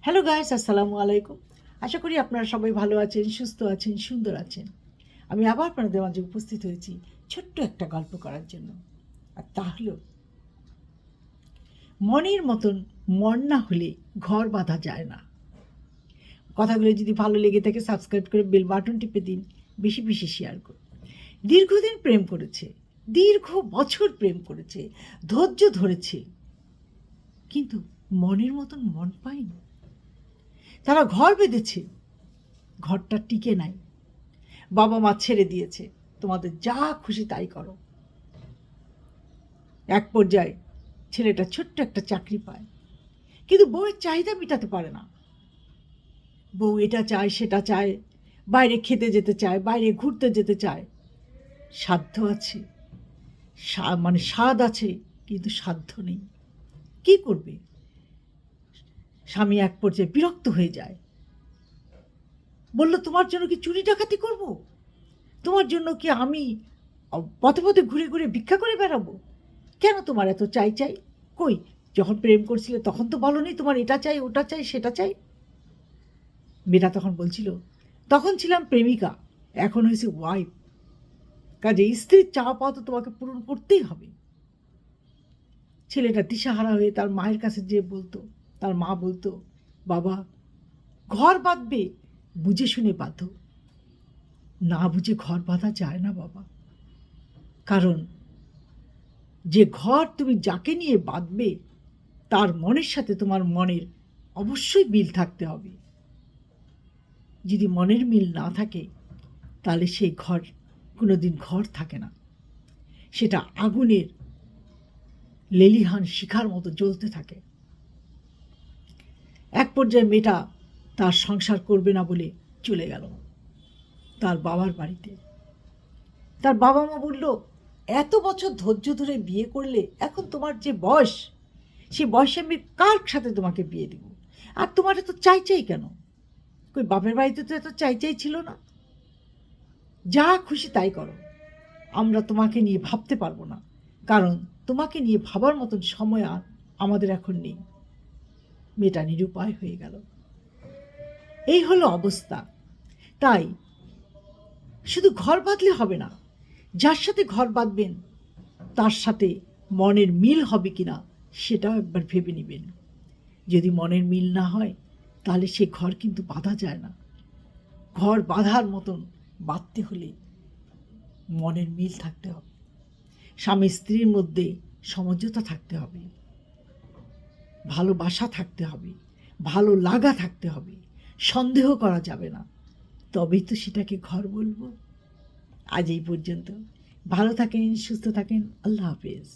Hello guys, আসসালামু আলাইকুম। আশা করি আপনারা সবাই ভালো আছেন, সুস্থ আছেন, সুন্দর আছেন। আমি আবার আপনাদের মাঝে উপস্থিত হয়েছি ছোট্ট একটা গল্প করার জন্য। আর তা হলো, মনের মতন মন না হলে ঘর বাঁধা যায় না। কথাগুলো যদি ভালো লেগে থাকে সাবস্ক্রাইব করে বেল বাটন টিপে দিন, বেশি বেশি শেয়ার করুন। দীর্ঘদিন প্রেম করেছে, দীর্ঘ বছর প্রেম করেছে, ধৈর্য ধরেছে, কিন্তু মনের মতন মন পায়নি। তারা ঘর বেঁধেছে, ঘরটা টিকে নাই। বাবা মা ছেড়ে দিয়েছে, তোমাদের যা খুশি তাই করো। এক পর্যায়ে ছেলেটা ছোট্ট একটা চাকরি পায়, কিন্তু বউয়ের চাহিদা মেটাতে পারে না। বউ এটা চায় সেটা চায়, বাইরে খেতে যেতে চায়, বাইরে ঘুরতে যেতে চায়। সাধ্য আছে, মানে স্বাদ আছে, কিন্তু সাধ্য নেই। কি করবে? স্বামী এক পর্যায়ে বিরক্ত হয়ে যায়, বলল, তোমার জন্য কি চুরি ডাকাতি করব? তোমার জন্য কি আমি পথে পথে ঘুরে ঘুরে ভিক্ষা করে বেড়াবো? কেন তোমার এত চাই চাই? কই, যখন প্রেম করছিলে তখন তো বলনি তোমার এটা চাই, ওটা চাই, সেটা চাই। মেয়েটা তখন বলছিল, তখন ছিলাম প্রেমিকা, এখন হয়েছে ওয়াইফ, কাজে স্ত্রীর চাওয়া পাওয়া তো তোমাকে পূরণ করতেই হবে। ছেলেটা দিশাহারা হয়ে তার মায়ের কাছে যেয়ে বলতো, তার মা বলতো, বাবা, ঘর বাঁধবে, বুঝে শুনে বাঁধো, না বুঝে ঘর বাঁধা যায় না বাবা। কারণ যে ঘর তুমি যাকে নিয়ে বাঁধবে তার মনের সাথে তোমার মনের অবশ্যই মিল থাকতে হবে। যদি মনের মিল না থাকে তাহলে সেই ঘর কোনোদিন ঘর থাকে না, সেটা আগুনের লেলিহান শিখার মতো জ্বলতে থাকে। এক পর্যায়ে মেয়েটা তার সংসার করবে না বলে চলে গেল তার বাবার বাড়িতে। তার বাবা মা বলল, এত বছর ধৈর্য ধরে বিয়ে করলে, এখন তোমার যে বয়স, সে বয়সে আমি কার সাথে তোমাকে বিয়ে দেব? আর তোমার এত চাই চাই কেন? কই, বাপের বাড়িতে তো এত চাই চাই ছিল না। যা খুশি তাই করো, আমরা তোমাকে নিয়ে ভাবতে পারবো না, কারণ তোমাকে নিয়ে ভাবার মতন সময় আর আমাদের এখন নেই। মেয়েটা নিরুপায় হয়ে গেল। এই হলো অবস্থা। তাই শুধু ঘর বাঁধলে হবে না, যার সাথে ঘর বাঁধবেন তার সাথে মনের মিল হবে কিনা সেটাও একবার ভেবে নেবেন। যদি মনের মিল না হয় তাহলে সে ঘর কিন্তু বাঁধা যায় না। ঘর বাঁধার মতন বাঁধতে হলে মনের মিল থাকতে হবে, স্বামী স্ত্রীর মধ্যে সমঝোতা থাকতে হবে, ভালোবাসা থাকতে হবে, ভালো লাগা থাকতে হবে, সন্দেহ করা যাবে না, তবেই তো সেটাকে ঘর বলবো। আজ এই পর্যন্ত। ভালো থাকেন, সুস্থ থাকেন, আল্লাহ হাফেজ।